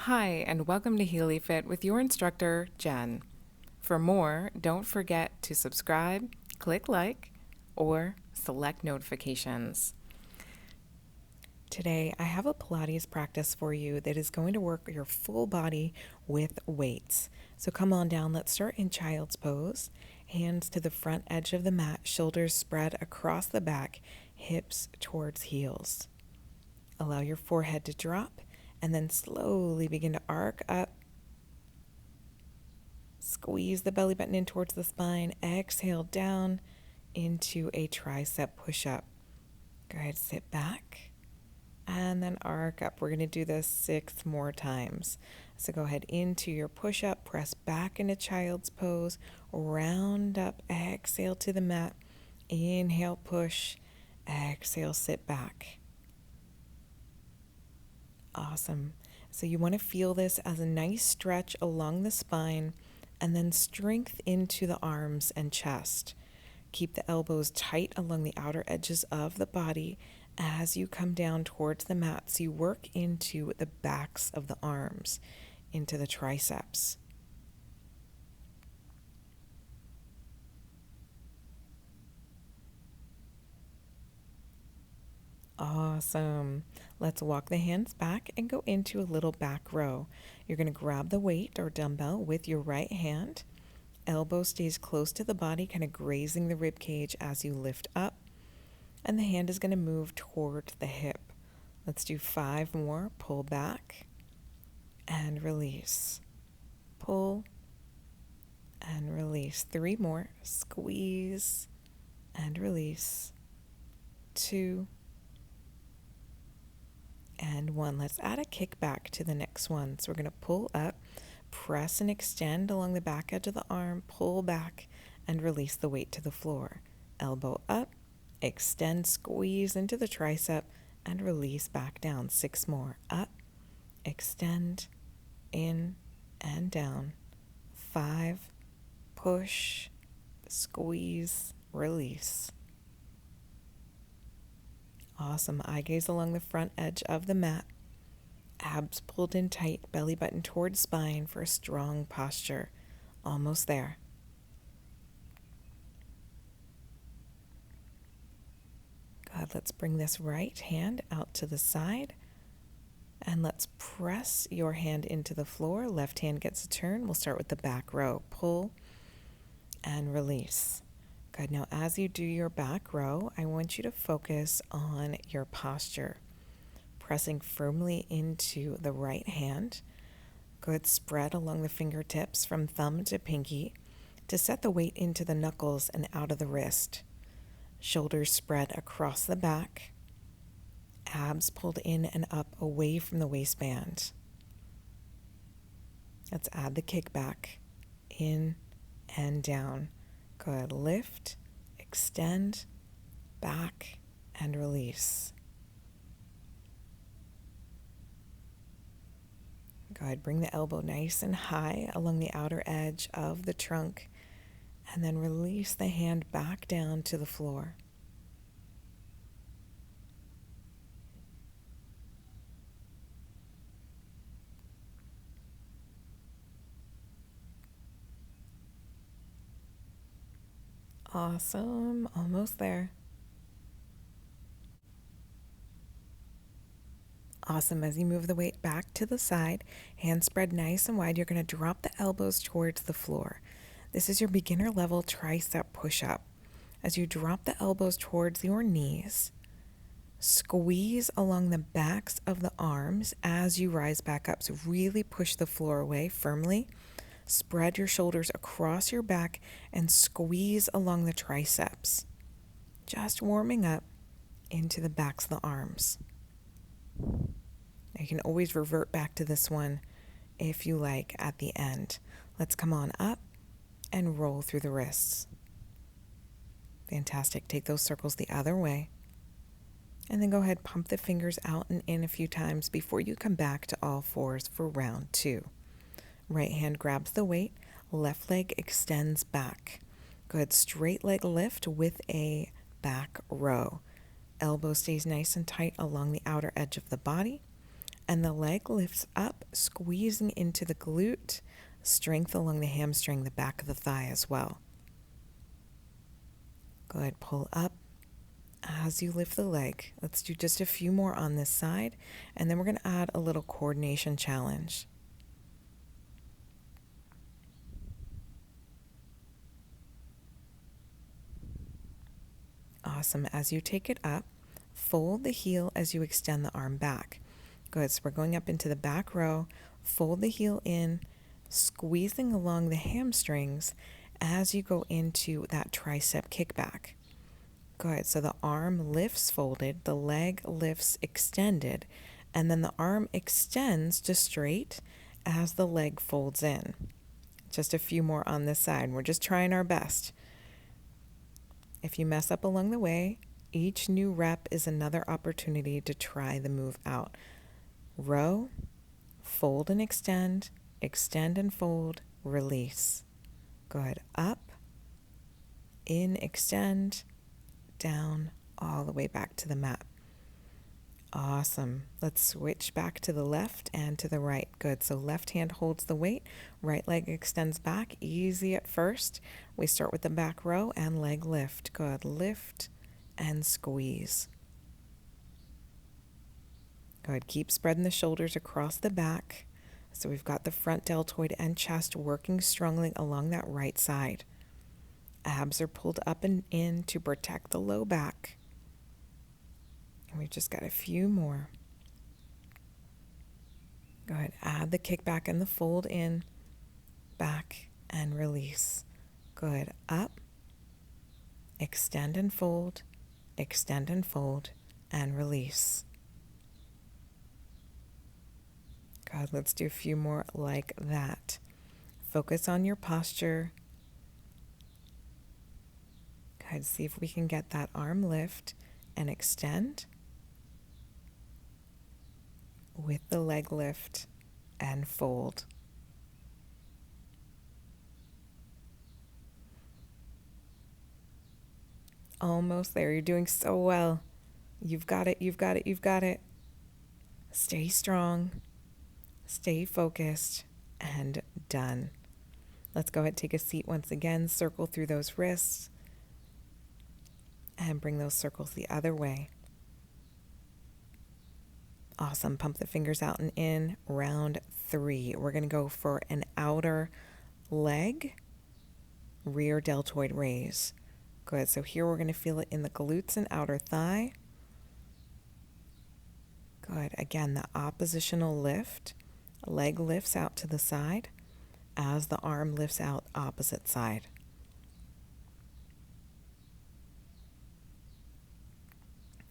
Hi, and welcome to Healy Fit with your instructor, Jen. For more, don't forget to subscribe, click like, or select notifications. Today, I have a Pilates practice for you that is going to work your full body with weights. So come on down, let's start in child's pose. Hands to the front edge of the mat, shoulders spread across the back, hips towards heels. Allow your forehead to drop and then slowly begin to arc up. Squeeze the belly button in towards the spine. Exhale down into a tricep push-up. Go ahead, sit back and then arc up. We're going to do this 6 more times. So go ahead into your push-up, press back into child's pose, round up, exhale to the mat. Inhale, push, exhale, sit back. Awesome. So you want to feel this as a nice stretch along the spine and then strength into the arms and chest. Keep the elbows tight along the outer edges of the body as you come down towards the mat. So you work into the backs of the arms, into the triceps. Awesome. Let's walk the hands back and go into a little back row. You're going to grab the weight or dumbbell with your right hand. Elbow stays close to the body, kind of grazing the rib cage as you lift up. And the hand is going to move toward the hip. Let's do 5 more. Pull back and release. Pull and release. 3 more. Squeeze and release. 2 and 1. Let's add a kick back to the next one. So we're going to pull up, press and extend along the back edge of the arm, pull back and release the weight to the floor. Elbow up, extend, squeeze into the tricep and release back down. 6 more. Up, extend, in and down. 5, push, squeeze, release. Awesome. Eye gaze along the front edge of the mat. Abs pulled in tight, belly button towards spine for a strong posture. Almost there. Good. Let's bring this right hand out to the side. And let's press your hand into the floor. Left hand gets a turn. We'll start with the back row. Pull and release. Good. Now, as you do your back row, I want you to focus on your posture. Pressing firmly into the right hand. Good. Spread along the fingertips from thumb to pinky to set the weight into the knuckles and out of the wrist. Shoulders spread across the back. Abs pulled in and up away from the waistband. Let's add the kickback. In and down. Good. Lift, extend, back, and release. Good. Bring the elbow nice and high along the outer edge of the trunk, and then release the hand back down to the floor. Awesome. Almost there. Awesome. As you move the weight back to the side, hands spread nice and wide, you're going to drop the elbows towards the floor. This is your beginner level tricep push-up. As you drop the elbows towards your knees, squeeze along the backs of the arms as you rise back up. So really push the floor away firmly. Spread your shoulders across your back and squeeze along the triceps. Just warming up into the backs of the arms. Now you can always revert back to this one if you like at the end. Let's come on up and roll through the wrists. Fantastic. Take those circles the other way. And then go ahead, pump the fingers out and in a few times before you come back to all fours for round 2. Right hand grabs the weight, left leg extends back. Good. Straight leg lift with a back row. Elbow stays nice and tight along the outer edge of the body. and the leg lifts up, squeezing into the glute, strength along the hamstring, the back of the thigh as well. Good, pull up as you lift the leg. Let's do just a few more on this side, and then we're going to add a little coordination challenge. Awesome. As you take it up, fold the heel as you extend the arm back. Good. So we're going up into the back row. Fold the heel in, squeezing along the hamstrings as you go into that tricep kickback. Good. So the arm lifts folded, the leg lifts extended, and then the arm extends to straight as the leg folds in. Just a few more on this side. We're just trying our best. If you mess up along the way, each new rep is another opportunity to try the move out. Row, fold and extend and fold, release. Good. Up, in, extend, down, all the way back to the mat. Awesome. Let's switch back to the left and to the right. Good. So left hand holds the weight, right leg extends back. Easy at first. We start with the back row and leg lift. Good. Lift and squeeze. Good. Keep spreading the shoulders across the back. So we've got the front deltoid and chest working strongly along that right side. Abs are pulled up and in to protect the low back. And we've just got a few more. Go ahead, add the kickback and the fold in, back, and release. Good. Up, extend and fold, and release. Good. Let's do a few more like that. Focus on your posture. Good. See if we can get that arm lift and extend with the leg lift and fold. Almost there. You're doing so well. You've got it. You've got it. You've got it. Stay strong. Stay focused. And done. Let's go ahead and take a seat once again. Circle through those wrists. And bring those circles the other way. Awesome. Pump the fingers out and in. Round 3. We're going to go for an outer leg, rear deltoid raise. Good. So here we're going to feel it in the glutes and outer thigh. Good. Again, the oppositional lift. Leg lifts out to the side as the arm lifts out opposite side.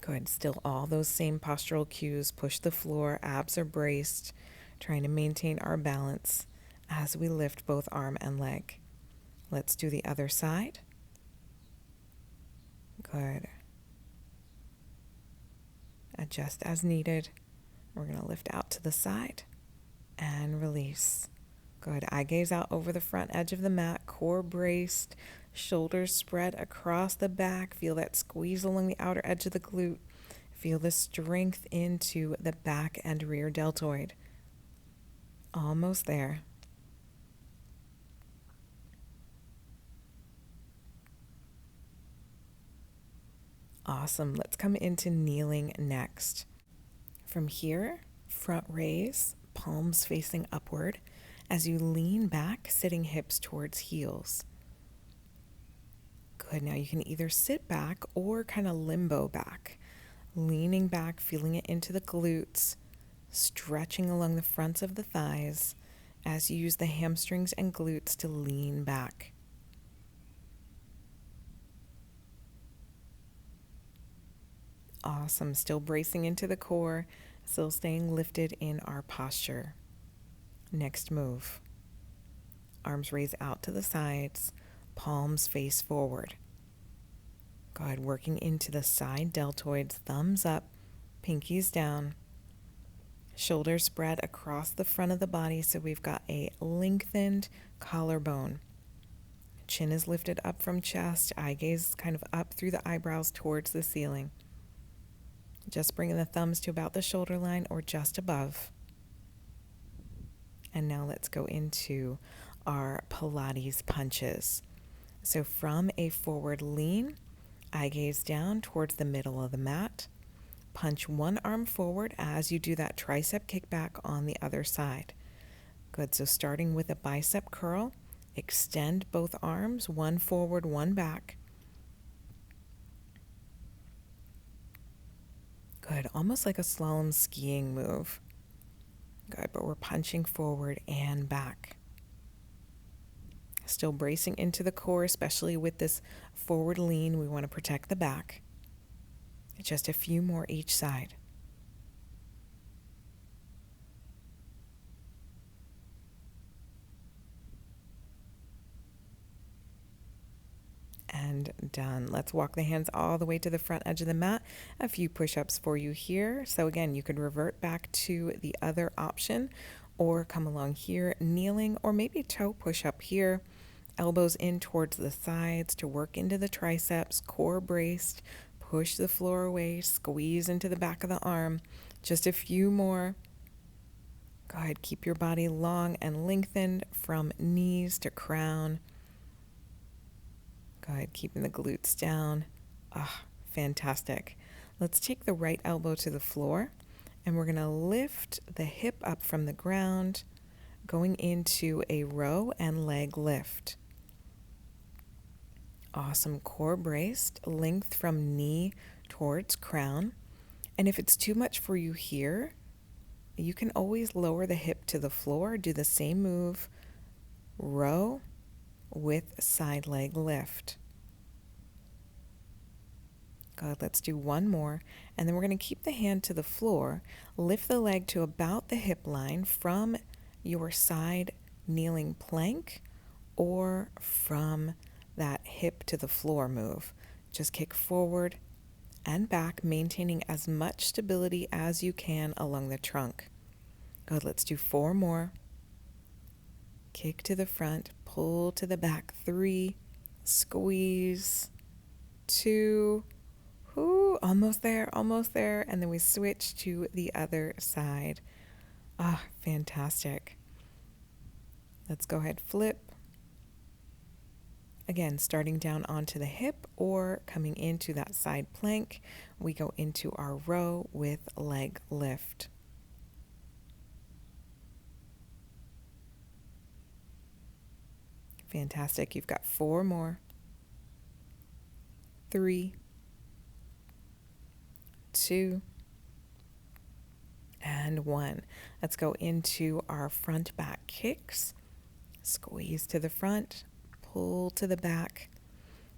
Good. Still all those same postural cues. Push the floor. Abs are braced. Trying to maintain our balance as we lift both arm and leg. Let's do the other side. Good. Adjust as needed. We're going to lift out to the side and release. Good. Eye gaze out over the front edge of the mat. Core braced. Shoulders spread across the back. Feel that squeeze along the outer edge of the glute. Feel the strength into the back and rear deltoid. Almost there. Awesome. Let's come into kneeling next. From here, front raise, palms facing upward as you lean back, sitting hips towards heels. Good. Now you can either sit back or kind of limbo back. Leaning back, feeling it into the glutes, stretching along the fronts of the thighs as you use the hamstrings and glutes to lean back. Awesome. Still bracing into the core, still staying lifted in our posture. Next move. Arms raise out to the sides, palms face forward. Good. Working into the side deltoids, thumbs up, pinkies down. Shoulders spread across the front of the body so we've got a lengthened collarbone. Chin is lifted up from chest, eye gaze kind of up through the eyebrows towards the ceiling. Just bringing the thumbs to about the shoulder line or just above. And now let's go into our Pilates punches. So from a forward lean, eye gaze down towards the middle of the mat. Punch one arm forward as you do that tricep kickback on the other side. Good, so starting with a bicep curl, extend both arms, one forward, one back. Good, almost like a slalom skiing move. Good, but we're punching forward and back. Still bracing into the core, especially with this forward lean. We want to protect the back. Just a few more each side. And done. Let's walk the hands all the way to the front edge of the mat. A few push-ups for you here. So again, you could revert back to the other option or come along here, kneeling, or maybe toe push-up here. Elbows in towards the sides to work into the triceps, core braced, push the floor away, squeeze into the back of the arm. Just a few more. Go ahead, keep your body long and lengthened from knees to crown. Go ahead, keeping the glutes down. Ah, fantastic. Let's take the right elbow to the floor and we're going to lift the hip up from the ground, going into a row and leg lift. Awesome, core braced, length from knee towards crown. And if it's too much for you here, you can always lower the hip to the floor, do the same move, row with side leg lift. Good, let's do one more. And then we're going to keep the hand to the floor, lift the leg to about the hip line from your side kneeling plank or from that hip to the floor move. Just kick forward and back, maintaining as much stability as you can along the trunk. Good, let's do four more. Kick to the front, pull to the back, 3, squeeze, 2, almost there, and then we switch to the other side. Ah, fantastic. Let's go ahead, flip. Again, starting down onto the hip or coming into that side plank, we go into our row with leg lift. Fantastic. You've got 4 more. 3, 2, and 1. Let's go into our front back kicks. Squeeze to the front, pull to the back.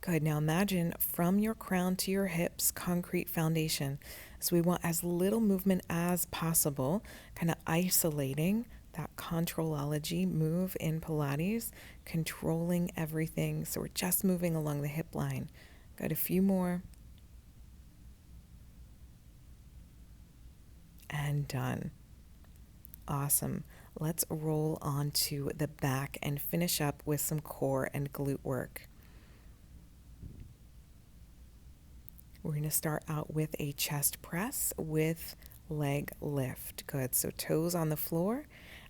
Good. Now imagine from your crown to your hips, concrete foundation. So we want as little movement as possible, kind of isolating that controlology move in Pilates, controlling everything. So we're just moving along the hip line. Got a few more. And done. Awesome. Let's roll onto the back and finish up with some core and glute work. We're going to start out with a chest press with leg lift. Good. So toes on the floor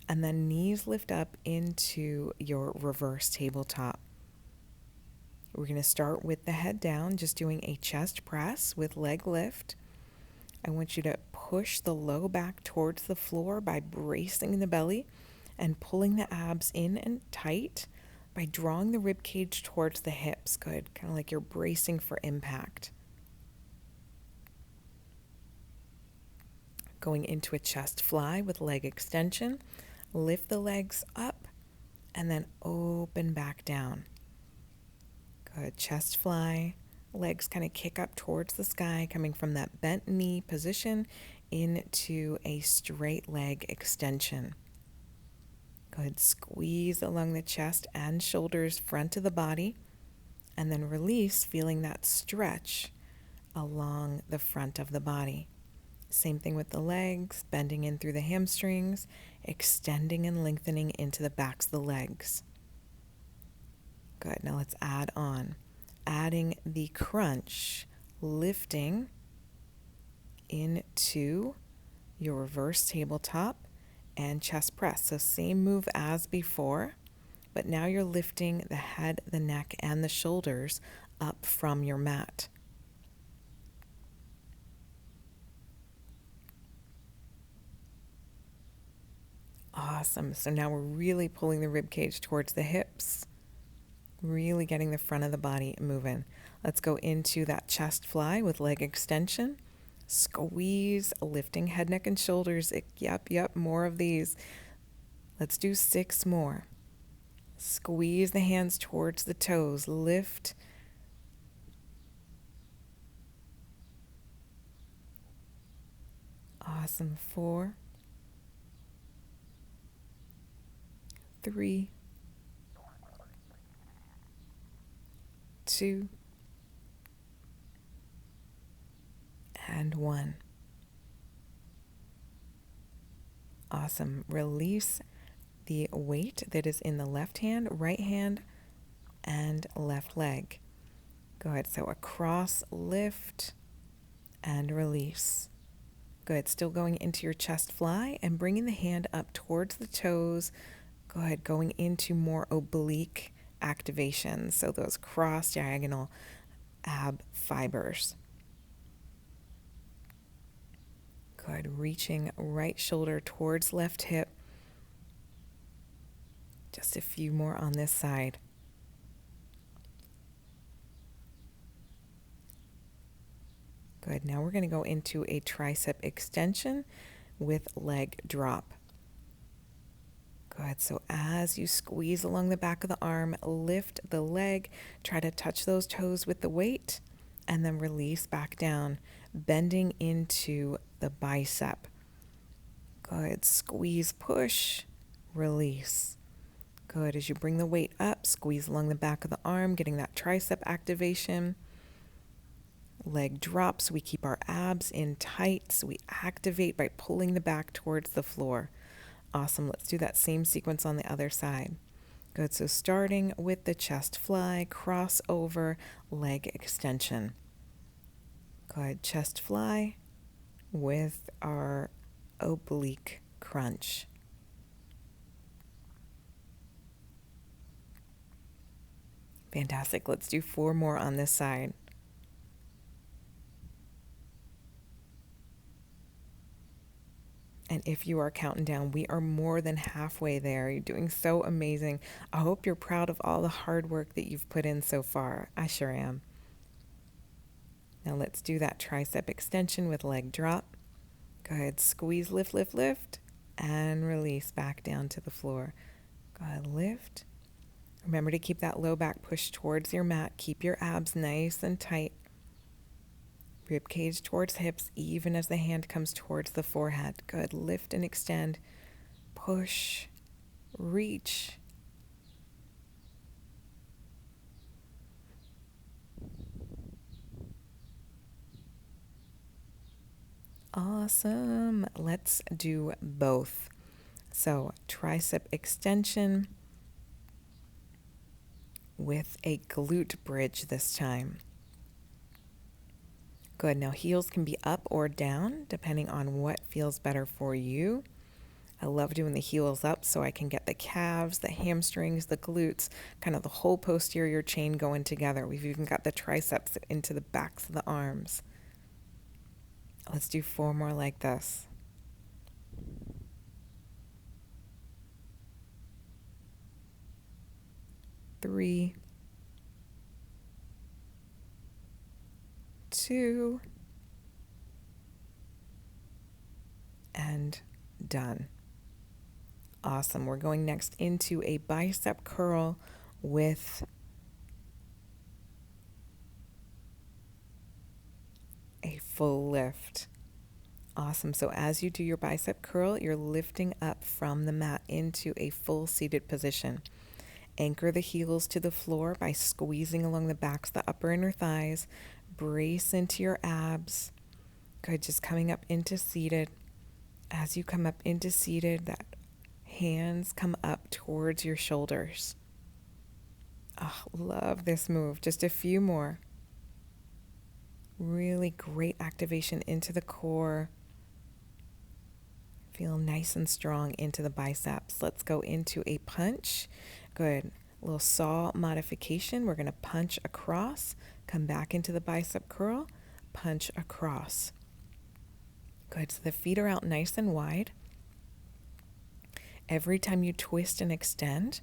and then knees lift up into your reverse tabletop. We're going to start with the head down, just doing a chest press with leg lift. I want you to push the low back towards the floor by bracing the belly and pulling the abs in and tight by drawing the rib cage towards the hips. Good. Kind of like you're bracing for impact. Going into a chest fly with leg extension. Lift the legs up and then open back down. Good. Chest fly. Legs kind of kick up towards the sky, coming from that bent knee position into a straight leg extension. Good. Squeeze along the chest and shoulders, front of the body, and then release, feeling that stretch along the front of the body. Same thing with the legs, bending in through the hamstrings, extending and lengthening into the backs of the legs. Good. Now let's add on. Adding the crunch, lifting into your reverse tabletop and chest press. So same move as before, but now you're lifting the head, the neck, and the shoulders up from your mat. Awesome. So now we're really pulling the rib cage towards the hips, really getting the front of the body moving. Let's go into that chest fly with leg extension. Squeeze, lifting head, neck, and shoulders. Yep, more of these. Let's do 6 more. Squeeze the hands towards the toes. Lift. Awesome. 4, 3, 2, and 1. Awesome. Release the weight that is in the left hand, right hand, and left leg. Go ahead. So across, lift, and release. Good. Still going into your chest fly and bringing the hand up towards the toes. Go ahead. Going into more oblique activation. So those cross diagonal ab fibers. Good. Reaching right shoulder towards left hip. Just a few more on this side. Good. Now we're going to go into a tricep extension with leg drop. Good. So as you squeeze along the back of the arm, lift the leg, try to touch those toes with the weight, and then release back down, bending into the bicep. Good. Squeeze, push, release. Good. As you bring the weight up, squeeze along the back of the arm, getting that tricep activation. Leg drops. We keep our abs in tight, so we activate by pulling the back towards the floor. Awesome. Let's do that same sequence on the other side. Good. So starting with the chest fly, cross over, leg extension. Good. Chest fly with our oblique crunch. Fantastic. Let's do 4 more on this side. And if you are counting down, we are more than halfway there. You're doing so amazing. I hope you're proud of all the hard work that you've put in so far. I sure am. Now let's do that tricep extension with leg drop. Go ahead, squeeze, lift, lift, lift, and release back down to the floor. Go ahead, lift. Remember to keep that low back push towards your mat. Keep your abs nice and tight. Rib cage towards hips, even as the hand comes towards the forehead. Good. Lift and extend. Push. Reach. Awesome. Let's do both. So, tricep extension with a glute bridge this time. Good. Now heels can be up or down depending on what feels better for you. I love doing the heels up so I can get the calves, the hamstrings, the glutes, kind of the whole posterior chain going together. We've even got the triceps into the backs of the arms. Let's do 4 more like this. Three, 2, and done. Awesome. We're going next into a bicep curl with a full lift. Awesome. So as you do your bicep curl, you're lifting up from the mat into a full seated position. Anchor the heels to the floor by squeezing along the backs of the upper inner thighs. Brace into your abs. Good. Just coming up into seated. As you come up into seated, that hands come up towards your shoulders. Oh, love this move. Just a few more. Really great activation into the core. Feel nice and strong into the biceps. Let's go into a punch. Good. A little saw modification. We're going to punch across, come back into the bicep curl, punch across. Good. So the feet are out nice and wide. Every time you twist and extend,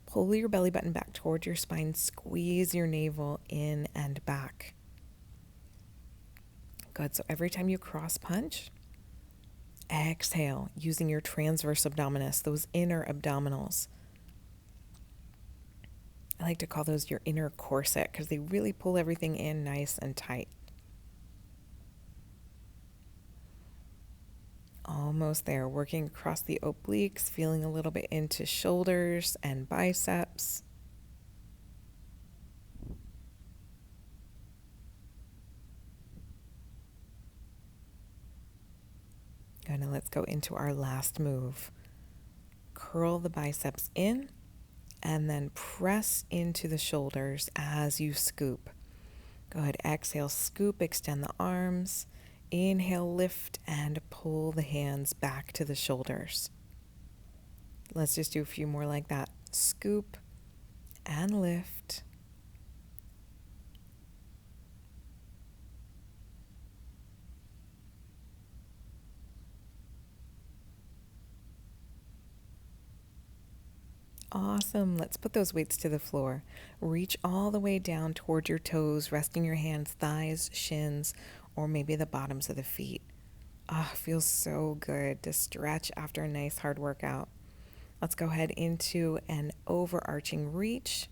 pull your belly button back towards your spine, squeeze your navel in and back. Good. So every time you cross punch, exhale using your transverse abdominis, those inner abdominals. I like to call those your inner corset because they really pull everything in nice and tight. Almost there, working across the obliques, feeling a little bit into shoulders and biceps. Good, now let's go into our last move. Curl the biceps in and then press into the shoulders as you scoop. Good, exhale, scoop, extend the arms. Inhale, lift and pull the hands back to the shoulders. Let's just do a few more like that. Scoop and lift. Awesome. Let's put those weights to the floor. Reach all the way down toward your toes, resting your hands, thighs, shins, or maybe the bottoms of the feet. Feels so good to stretch after a nice hard workout. Let's go ahead into an overarching reach.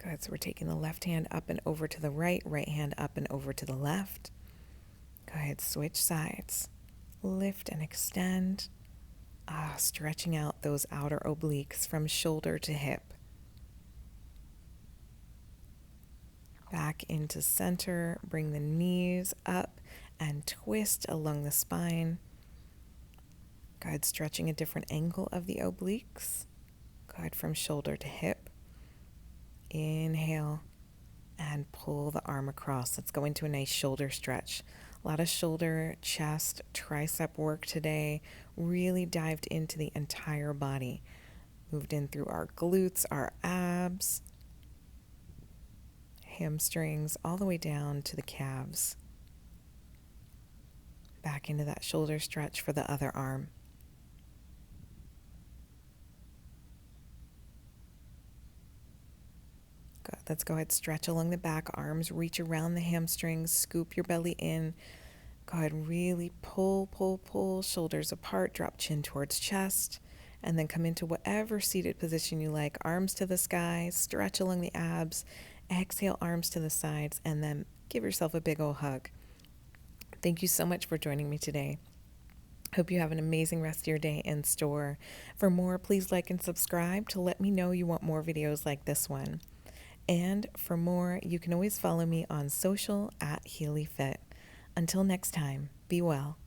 Good. So we're taking the left hand up and over to the right, right hand up and over to the left. Go ahead, switch sides. Lift and extend. Stretching out those outer obliques from shoulder to hip. Back into center. Bring the knees up and twist along the spine. Good, stretching a different angle of the obliques. Good, from shoulder to hip. Inhale and pull the arm across. Let's go into a nice shoulder stretch. A lot of shoulder, chest, tricep work today. Really dived into the entire body. Moved in through our glutes, our abs, hamstrings, all the way down to the calves. Back into that shoulder stretch for the other arm. Good. Let's go ahead, stretch along the back, arms reach around the hamstrings, scoop your belly in. Go ahead, really pull, pull, pull, shoulders apart, drop chin towards chest, and then come into whatever seated position you like. Arms to the sky, stretch along the abs, exhale, arms to the sides, and then give yourself a big old hug. Thank you so much for joining me today. Hope you have an amazing rest of your day in store. For more, please like and subscribe to let me know you want more videos like this one. And for more, you can always follow me on social at HealyFit. Until next time, be well.